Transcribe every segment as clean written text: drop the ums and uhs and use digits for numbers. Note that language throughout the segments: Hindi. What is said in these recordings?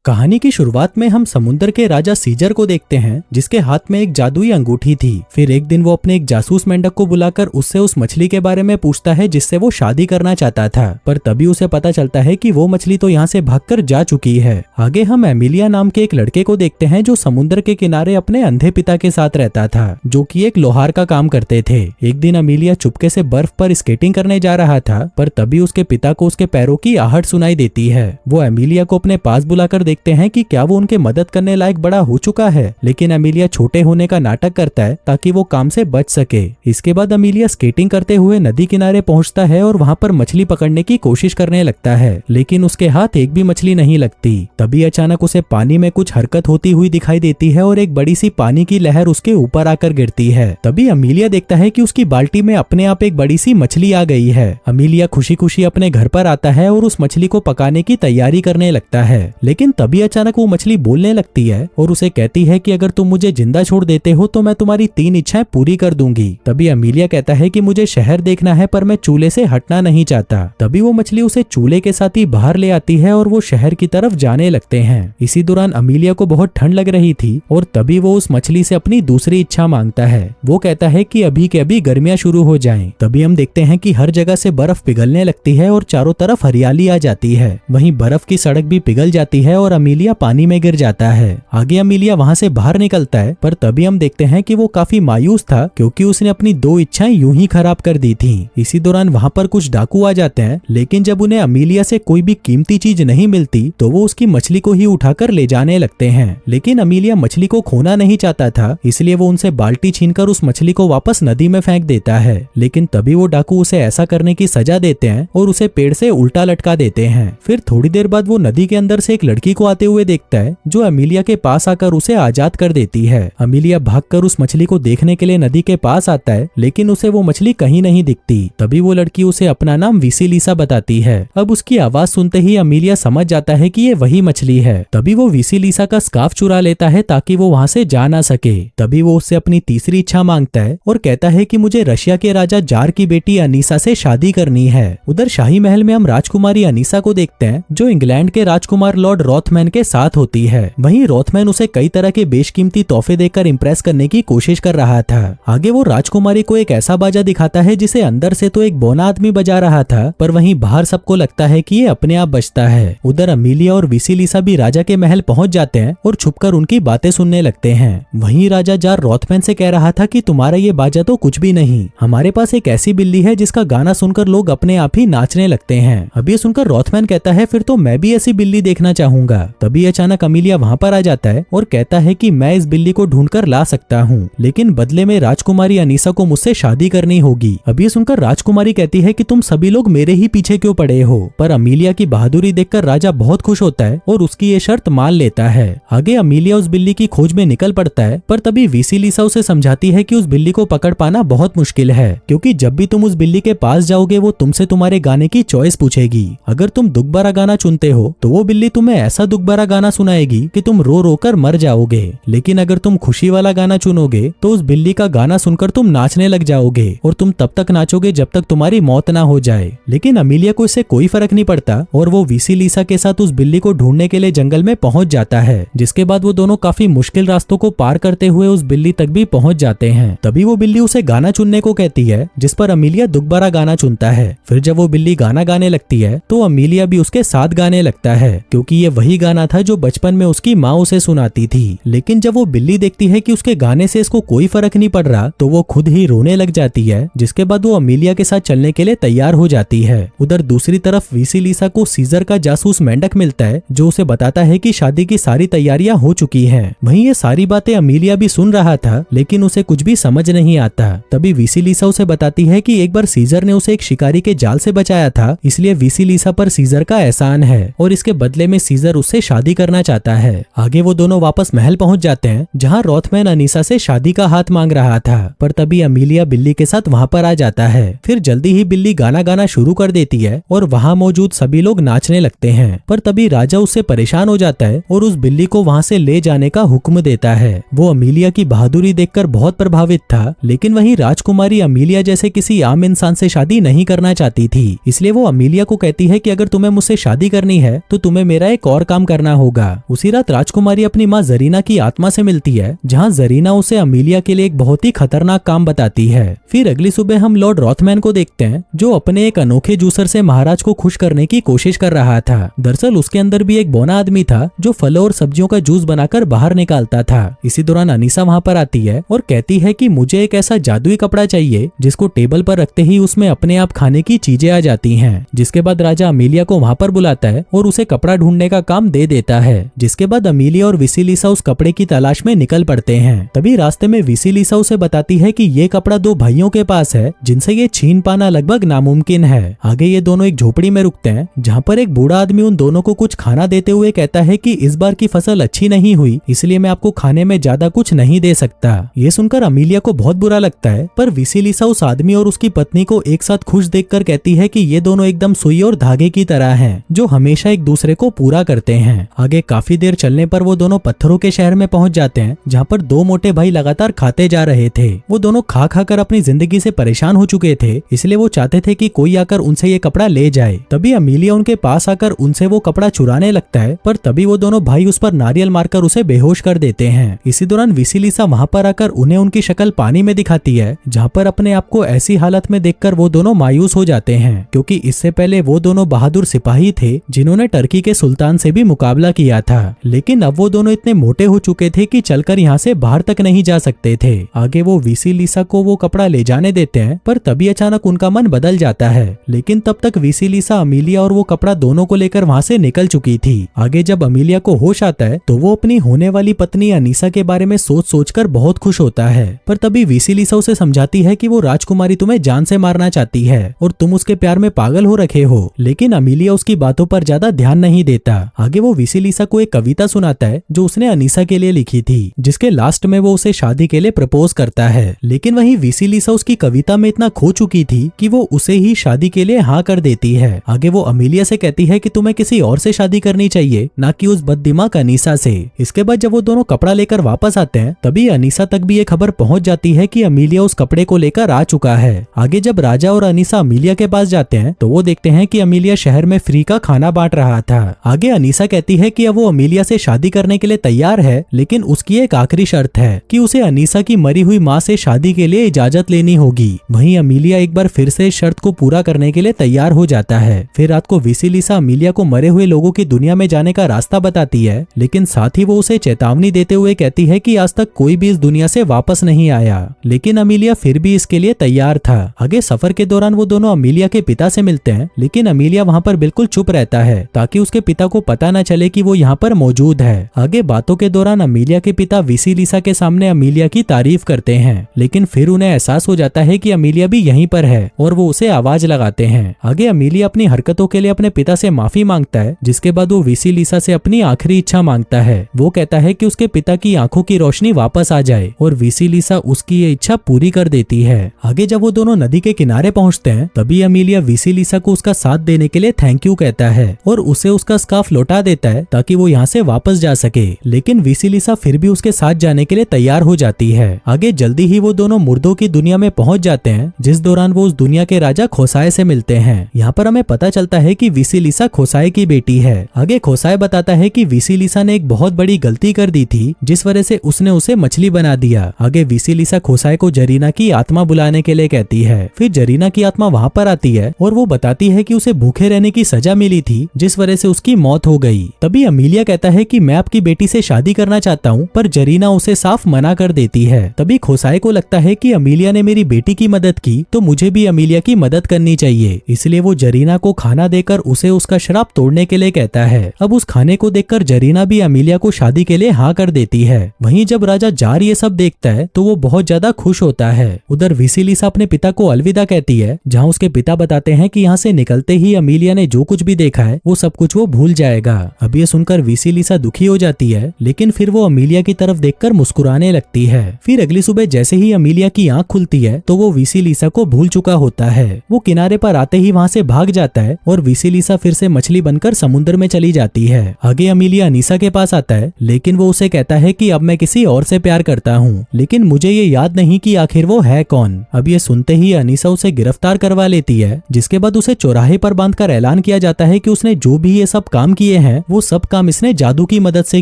कहानी की शुरुआत में हम समुद्र के राजा सीजर को देखते हैं, जिसके हाथ में एक जादुई अंगूठी थी। फिर एक दिन वो अपने एक जासूस मेंढक को बुलाकर उससे उस मछली के बारे में पूछता है जिससे वो शादी करना चाहता था, पर तभी उसे पता चलता है कि वो मछली तो यहाँ से भागकर जा चुकी है। आगे हम एमिलिया नाम के एक लड़के को देखते हैं जो समुद्र के किनारे अपने अंधे पिता के साथ रहता था, जो कि एक लोहार का काम करते थे। एक दिन एमिलिया चुपके से बर्फ पर स्केटिंग करने जा रहा था, पर तभी उसके पिता को उसके पैरों की आहट सुनाई देती है। वो एमिलिया को अपने पास बुलाकर देखते हैं कि क्या वो उनके मदद करने लायक बड़ा हो चुका है, लेकिन एमिलिया छोटे होने का नाटक करता है ताकि वो काम से बच सके। इसके बाद एमिलिया स्केटिंग करते हुए नदी किनारे पहुंचता है और वहां पर मछली पकड़ने की कोशिश करने लगता है, लेकिन उसके हाथ एक भी मछली नहीं लगती। तभी अचानक उसे पानी में कुछ हरकत होती हुई दिखाई देती है और एक बड़ी सी पानी की लहर उसके ऊपर आकर गिरती है। तभी एमिलिया देखता है कि उसकी बाल्टी में अपने आप एक बड़ी सी मछली आ गई है। एमिलिया खुशी खुशी अपने घर पर आता है और उस मछली को पकाने की तैयारी करने लगता है, लेकिन तभी अचानक वो मछली बोलने लगती है और उसे कहती है कि अगर तुम मुझे जिंदा छोड़ देते हो तो मैं तुम्हारी 3 इच्छाएं पूरी कर दूंगी। तभी एमिलिया कहता है कि मुझे शहर देखना है, पर मैं चूल्हे से हटना नहीं चाहता। तभी वो मछली उसे चूल्हे के साथ ही बाहर ले आती है और वो शहर की तरफ जाने लगते हैं। इसी दौरान एमिलिया को बहुत ठंड लग रही थी और तभी वो उस मछली से अपनी दूसरी इच्छा मांगता है। वो कहता है कि अभी के अभी गर्मियां शुरू हो जाएं। तभी हम देखते हैं कि हर जगह से बर्फ पिघलने लगती है और चारों तरफ हरियाली आ जाती है। वहीं बर्फ की सड़क भी पिघल जाती है और एमिलिया पानी में गिर जाता है। आगे एमिलिया वहां से बाहर निकलता है, पर तभी हम देखते हैं कि वो काफी मायूस था क्योंकि उसने अपनी 2 इच्छाएं यूं ही खराब कर दी थी। इसी दौरान वहां पर कुछ डाकू आ जाते हैं, लेकिन जब उन्हें एमिलिया से कोई भी कीमती चीज नहीं मिलती तो वो उसकी मछली को ही उठाकर ले जाने लगते हैं। लेकिन एमिलिया मछली को खोना नहीं चाहता था, इसलिए वो उनसे बाल्टी छीनकर उस मछली को वापस नदी में फेंक देता है। लेकिन तभी वो डाकू उसे ऐसा करने की सजा देते हैं और उसे पेड़ से उल्टा लटका देते हैं। फिर थोड़ी देर बाद वो नदी के अंदर से एक लड़की को आते हुए देखता है, जो एमिलिया के पास आकर उसे आजाद कर देती है। एमिलिया भागकर उस मछली को देखने के लिए नदी के पास आता है, लेकिन उसे वो मछली कहीं नहीं दिखती। तभी वो लड़की उसे अपना नाम विसिलिसा बताती है। अब उसकी आवाज सुनते ही एमिलिया समझ जाता है कि ये वही मछली है। तभी वो विसिलिसा का स्कार्फ चुरा लेता है ताकि वो वहां से जा ना सके। तभी वो उससे अपनी तीसरी इच्छा मांगता है और कहता है कि मुझे रशिया के राजा जार की बेटी अनीसा से शादी करनी है। उधर शाही महल में हम राजकुमारी अनीसा को देखते हैं, जो इंग्लैंड के राजकुमार लॉर्ड रॉथमैन के साथ होती है। वहीं रॉथमैन उसे कई तरह के बेशकीमती तोहफे देकर इंप्रेस करने की कोशिश कर रहा था। आगे वो राजकुमारी को एक ऐसा बाजा दिखाता है जिसे अंदर से तो एक बौना आदमी बजा रहा था, पर वहीं बाहर सबको लगता है कि ये अपने आप बजता है। उधर एमिलिया और विसिलिसा भी राजा के महल पहुंच जाते हैं और छुपकर उनकी बातें सुनने लगते हैं। वहीं राजा जार रॉथमैन से कह रहा था कि तुम्हारा ये बाजा तो कुछ भी नहीं, हमारे पास एक ऐसी बिल्ली है जिसका गाना सुनकर लोग अपने आप ही नाचने लगते हैं। अब ये सुनकर रॉथमैन कहता है फिर तो मैं भी ऐसी बिल्ली देखना चाहूंगा। तभी अचानक एमिलिया वहां पर आ जाता है और कहता है कि मैं इस बिल्ली को ढूंढकर ला सकता हूँ, लेकिन बदले में राजकुमारी अनीसा को मुझसे शादी करनी होगी। अब ये सुनकर राजकुमारी कहती है कि तुम सभी लोग मेरे ही पीछे क्यों पड़े हो, पर एमिलिया की बहादुरी देखकर राजा बहुत खुश होता है और उसकी ये शर्त मान लेता है। आगे एमिलिया उस बिल्ली की खोज में निकल पड़ता है, पर तभी विसिलिसा उसे समझाती है कि उस बिल्ली को पकड़ पाना बहुत मुश्किल है, क्योंकि जब भी तुम उस बिल्ली के पास जाओगे वो तुमसे तुम्हारे गाने की चॉइस पूछेगी। अगर तुम दुख भरा गाना चुनते हो तो वो बिल्ली तुम्हें ऐसा दुख भरा गाना सुनाएगी कि तुम रो रो कर मर जाओगे, लेकिन अगर तुम खुशी वाला गाना चुनोगे तो उस बिल्ली का गाना सुनकर तुम नाचने लग जाओगे और तुम तब तक नाचोगे जब तक तुम्हारी मौत ना हो जाए। लेकिन एमिलिया को इससे कोई फर्क नहीं पड़ता और वो विसिलिसा के साथ उस बिल्ली को ढूंढने के लिए जंगल में पहुंच जाता है, जिसके बाद वो दोनों काफी मुश्किल रास्तों को पार करते हुए उस बिल्ली तक भी पहुंच जाते हैं। तभी वो बिल्ली उसे गाना चुनने को कहती है, जिस पर एमिलिया दुख भरा गाना चुनता है। फिर जब वो बिल्ली गाना गाने लगती है तो एमिलिया भी उसके साथ गाने लगता है, क्योंकि ये वही गाना था जो बचपन में उसकी माँ उसे सुनाती थी। लेकिन जब वो बिल्ली देखती है कि उसके गाने से इसको कोई फर्क नहीं पड़ रहा तो वो खुद ही रोने लग जाती है, जिसके बाद वो एमिलिया के साथ चलने के लिए तैयार हो जाती है। उधर दूसरी तरफ विसिलिसा को सीजर का जासूस मेंढक मिलता है, जो उसे बताता है कि शादी की सारी तैयारियां हो चुकी हैं। वहीं ये सारी बातें एमिलिया भी सुन रहा था, लेकिन उसे कुछ भी समझ नहीं आता। तभी विसिलिसा उसे बताती है कि एक बार सीजर ने उसे एक शिकारी के जाल से बचाया था, इसलिए विसिलिसा पर सीजर का एहसान है और इसके बदले में सीजर उससे शादी करना चाहता है। आगे वो दोनों वापस महल पहुंच जाते हैं, जहां रॉथमैन अनीसा से शादी का हाथ मांग रहा था, पर तभी एमिलिया बिल्ली के साथ वहां पर आ जाता है। फिर जल्दी ही बिल्ली गाना गाना शुरू कर देती है और वहां मौजूद सभी लोग नाचने लगते हैं, पर तभी राजा उससे परेशान हो जाता है और उस बिल्ली को वहां से ले जाने का हुक्म देता है। वो एमिलिया की बहादुरी देखकर बहुत प्रभावित था, लेकिन वहीं राजकुमारी एमिलिया जैसे किसी आम इंसान से शादी नहीं करना चाहती थी, इसलिए वो एमिलिया को कहती है कि अगर तुम्हें मुझसे शादी करनी है तो तुम्हें मेरा एक और काम काम करना होगा। उसी रात राजकुमारी अपनी माँ जरीना की आत्मा से मिलती है, जहाँ जरीना उसे अमीलिया के लिए एक बहुत ही खतरनाक काम बताती है। फिर अगली सुबह हम लॉर्ड रॉथमैन को देखते हैं, जो अपने एक अनोखे जूसर से महाराज को खुश करने की कोशिश कर रहा था। दरअसल उसके अंदर भी एक बौना आदमी था जो फलों और सब्जियों का जूस बनाकर बाहर निकालता था। इसी दौरान अनीसा वहाँ पर आती है और कहती है कि मुझे एक ऐसा जादुई कपड़ा चाहिए जिसको टेबल पर रखते ही उसमें अपने आप खाने की चीजें आ जाती हैं। जिसके बाद राजा अमीलिया को वहाँ पर बुलाता है और उसे कपड़ा ढूंढने का काम दे देता है। जिसके बाद अमीलिया और विसिलिसा उस कपड़े की तलाश में निकल पड़ते हैं। तभी रास्ते में विसिलिसा उसे बताती है कि ये कपड़ा दो भाइयों के पास है जिनसे ये छीन पाना लगभग नामुमकिन है। आगे ये दोनों एक झोपड़ी में रुकते हैं, जहाँ पर एक बूढ़ा आदमी उन दोनों को कुछ खाना देते हुए कहता है कि इस बार की फसल अच्छी नहीं हुई, इसलिए मैं आपको खाने में ज्यादा कुछ नहीं दे सकता। ये सुनकर अमीलिया को बहुत बुरा लगता है, पर विसिलिसा उस आदमी और उसकी पत्नी को एक साथ खुश देखकर कहती है कि ये दोनों एकदम सुई और धागे की तरह हैं, जो हमेशा एक दूसरे को पूरा करते हैं। आगे काफी देर चलने पर वो दोनों पत्थरों के शहर में पहुंच जाते हैं, जहाँ पर दो मोटे भाई लगातार खाते जा रहे थे। वो दोनों खा खा कर अपनी जिंदगी से परेशान हो चुके थे, इसलिए वो चाहते थे कि कोई आकर उनसे ये कपड़ा ले जाए। तभी अमीलिया उनके पास आकर उनसे वो कपड़ा चुराने लगता है, पर तभी वो दोनों भाई उस पर नारियल मारकर उसे बेहोश कर देते हैं। इसी दौरान विसिलिसा वहाँ पर आकर उन्हें उनकी शक्ल पानी में दिखाती है, जहाँ पर अपने आप को ऐसी हालत में देखकर वो दोनों मायूस हो जाते हैं, क्योंकि इससे पहले वो दोनों बहादुर सिपाही थे जिन्होंने टर्की के सुल्तान से भी मुकाबला किया था। लेकिन अब वो दोनों इतने मोटे हो चुके थे कि चलकर यहाँ से बाहर तक नहीं जा सकते थे। आगे वो विसिलिसा को वो कपड़ा ले जाने देते हैं, पर तभी अचानक उनका मन बदल जाता है। लेकिन तब तक विसिलिसा, अमीलिया और वो कपड़ा दोनों को लेकर वहाँ से निकल चुकी थी। आगे जब अमीलिया को होश आता है तो वो अपनी होने वाली पत्नी अनीसा के बारे में सोच सोचकर बहुत खुश होता है, पर तभी विसिलिसा उसे समझाती है कि वो राजकुमारी तुम्हें जान से मारना चाहती है और तुम उसके प्यार में पागल हो रखे हो। लेकिन अमीलिया उसकी बातों पर ज्यादा ध्यान नहीं देता। आगे वो विसिलिसा को एक कविता सुनाता है जो उसने अनीसा के लिए लिखी थी, जिसके लास्ट में वो उसे शादी के लिए प्रपोज करता है। लेकिन वहीं विसिलिसा उसकी कविता में इतना खो चुकी थी कि वो उसे ही शादी के लिए हाँ कर देती है। आगे वो अमीलिया से कहती है कि तुम्हें किसी और से शादी करनी चाहिए, ना कि उस बददिमाग अनीसा से। इसके बाद जब वो दोनों कपड़ा लेकर वापस आते हैं, तभी अनीसा तक भी ये खबर पहुंच जाती है कि अमीलिया उस कपड़े को लेकर आ चुका है। आगे जब राजा और अनीसा अमीलिया के पास जाते हैं तो वो देखते हैं कि अमीलिया शहर में फ्री का खाना बांट रहा था। आगे अनीसा कहती है कि अब वो अमीलिया से शादी करने के लिए तैयार है, लेकिन उसकी एक आखिरी शर्त है कि उसे अनीसा की मरी हुई माँ से शादी के लिए इजाजत लेनी होगी। वहीं अमीलिया एक बार फिर से इस शर्त को पूरा करने के लिए तैयार हो जाता है। फिर रात को विसिलिसा अमीलिया को मरे हुए लोगों की दुनिया में जाने का रास्ता बताती है, लेकिन साथ ही वो उसे चेतावनी देते हुए कहती है कि आज तक कोई भी इस दुनिया से वापस नहीं आया। लेकिन अमीलिया फिर भी इसके लिए तैयार था। आगे सफर के दौरान वो दोनों अमीलिया के पिता से मिलते हैं, लेकिन अमीलिया वहाँ पर बिल्कुल चुप रहता है ताकि उसके पिता को पता न चले कि वो यहाँ पर मौजूद है। आगे बातों के दौरान अमीलिया के पिता विसिलिसा के सामने अमीलिया की तारीफ करते हैं, लेकिन फिर उन्हें एहसास हो जाता है कि अमीलिया भी यहीं पर है और वो उसे आवाज लगाते हैं। आगे अमीलिया अपनी हरकतों के लिए अपने पिता से माफी मांगता है, जिसके बाद वो विसिलिसा से अपनी आखिरी इच्छा मांगता है। वो कहता है कि उसके पिता की आंखों की रोशनी वापस आ जाए और विसिलिसा उसकी ये इच्छा पूरी कर देती है। आगे जब वो दोनों नदी के किनारे पहुंचते हैं, तभी अमीलिया विसिलिसा को उसका साथ देने के लिए थैंक यू कहता है और उसे उसका स्कार्फ लौटा देता है ताकि वो यहाँ से वापस जा सके। लेकिन विसिलिसा फिर भी उसके साथ जाने के लिए तैयार हो जाती है। आगे जल्दी ही वो दोनों मुर्दों की दुनिया में पहुंच जाते हैं, जिस दौरान वो उस दुनिया के राजा खोसाए से मिलते हैं। यहाँ पर हमें पता चलता है कि विसिलिसा खोसाए की बेटी है। आगे खोसाए बताता है कि विसिलिसा ने एक बहुत बड़ी गलती कर दी थी, जिस वजह से उसने उसे मछली बना दिया। आगे विसिलिसा खोसाए को जरीना की आत्मा बुलाने के लिए कहती है। फिर जरीना की आत्मा वहाँ पर आती है और वो बताती है कि उसे भूखे रहने की सजा मिली थी, जिस वजह से उसकी मौत हो गई। तभी अमीलिया कहता है कि मैं आपकी बेटी से शादी करना चाहता हूँ, पर जरीना उसे साफ मना कर देती है। तभी खोसाए को लगता है कि अमीलिया ने मेरी बेटी की मदद की, तो मुझे भी अमीलिया की मदद करनी चाहिए। इसलिए वो जरीना को खाना देकर उसे उसका श्राप तोड़ने के लिए कहता है। अब उस खाने को देखकर जरीना भी अमीलिया को शादी के लिए हाँ कर देती है। वहीं जब राजा जार ये सब देखता है तो वो बहुत ज्यादा खुश होता है। उधर विसिलिसा अपने पिता को अलविदा कहती है, जहाँ उसके पिता बताते हैं कि यहाँ से निकलते ही अमीलिया ने जो कुछ भी देखा है वो सब कुछ वो भूल जाएगा। अब ये सुनकर विसिलिसा दुखी हो जाती है, लेकिन फिर वो अमीलिया की तरफ देखकर मुस्कुराने लगती है। फिर अगली सुबह जैसे ही अमीलिया की आंख खुलती है तो वो विसिलिसा को भूल चुका होता है। वो किनारे पर आते ही वहाँ से भाग जाता है और विसिलिसा फिर से मछली बनकर समुद्र में चली जाती है। आगे अमीलिया अनीसा के पास आता है, लेकिन वो उसे कहता है कि अब मैं किसी और से प्यार करता हूँ, लेकिन मुझे ये याद नहीं कि आखिर वो है कौन। अब ये सुनते ही अनीसा उसे गिरफ्तार करवा लेती है, जिसके बाद उसे चौराहे पर बांधकर ऐलान किया जाता है कि उसने जो भी ये सब काम किए हैं वो सब काम इसने जादू की मदद से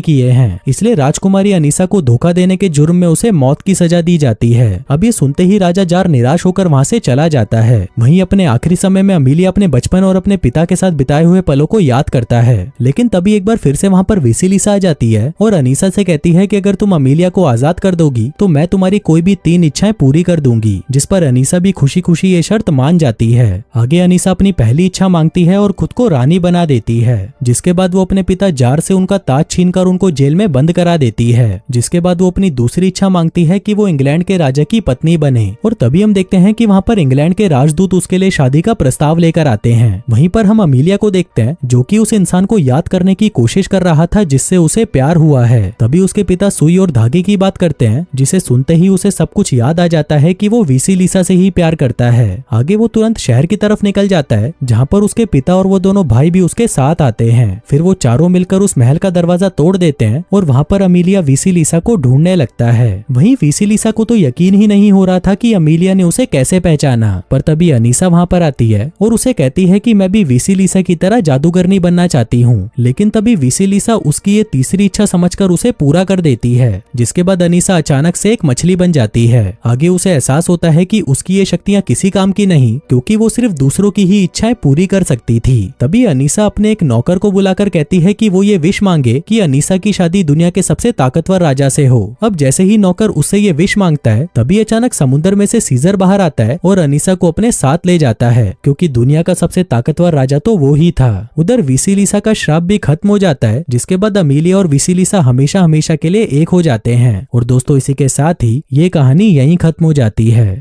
किए हैं, इसलिए राजकुमारी अनीसा को धोखा देने के जुर्म में उसे मौत की सजा दी जाती है। अब ये सुनते ही राजा जार निराश होकर वहाँ से चला जाता है। वहीं अपने आखिरी समय में अमीलिया अपने बचपन और अपने पिता के साथ बिताए हुए पलों को याद करता है, लेकिन तभी एक बार फिर से वहाँ पर वेसिलिसा आ जाती है और अनीसा से कहती है कि अगर तुम अमीलिया को आजाद कर दोगी तो मैं तुम्हारी कोई भी 3 इच्छाएं पूरी कर दूंगी, जिस पर अनीसा भी खुशी खुशी ये शर्त मान जाती है। आगे अनीसा अपनी पहली इच्छा मांगती है और खुद को रानी बना देती है, जिसके बाद वो अपने पिता जार से उनका ताज छीनकर उनको जेल में बंद करा देती है। जिसके बाद वो अपनी दूसरी इच्छा मांगती है कि वो इंग्लैंड के राजा की पत्नी बने, और तभी हम देखते हैं कि वहाँ पर इंग्लैंड के राजदूत उसके लिए शादी का प्रस्ताव लेकर आते हैं। वहीं पर हम अमीलिया को देखते हैं जो कि उस इंसान को याद करने की कोशिश कर रहा था जिससे उसे प्यार हुआ है। तभी उसके पिता सुई और धागे की बात करते हैं, जिसे सुनते ही उसे सब कुछ याद आ जाता है कि वो वेसिलिसा से ही प्यार करता है। आगे वो तुरंत शहर की तरफ निकल जाता है जहाँ पर उसके पिता और वो दोनों भाई भी उसके साथ आते हैं। फिर वो चारों मिलकर उस महल का दरवाजा तोड़ देते हैं और वहाँ पर अमीलिया वेसिलिसा को ढूंढने लगता है। वहीं वेसिलिसा को तो यकीन ही नहीं हो रहा था कि अमीलिया ने उसे कैसे पहचाना, पर तभी अनीसा वहाँ पर आती है और उसे कहती है कि मैं भी वेसिलिसा की तरह जादूगरनी बनना चाहती हूँ। लेकिन तभी वेसिलिसा उसकी ये तीसरी इच्छा समझकर उसे पूरा कर देती है, जिसके बाद अनीसा अचानक से एक मछली बन जाती है। आगे उसे एहसास होता है कि उसकी ये शक्तियाँ किसी काम की नहीं, क्योंकि वो सिर्फ दूसरों की ही इच्छाएं पूरी कर सकती थी। तभी अनीसा अपने एक नौकर को बुलाकर कहती है कि वो ये विश मांगे कि अनीसा की शादी दुनिया के सबसे ताकतवर राजा से हो। अब जैसे ही नौकर उससे ये विश मांगता है तभी अचानक समुद्र में से सीजर बाहर आता है और अनीसा को अपने साथ ले जाता है, क्योंकि दुनिया का सबसे ताकतवर राजा तो वो ही था। उधर वेसिलिसा का श्राप भी खत्म हो जाता है, जिसके बाद अमीलिया और वेसिलिसा हमेशा हमेशा के लिए एक हो जाते हैं। और दोस्तों इसी के साथ ही ये कहानी यहीं खत्म हो जाती है।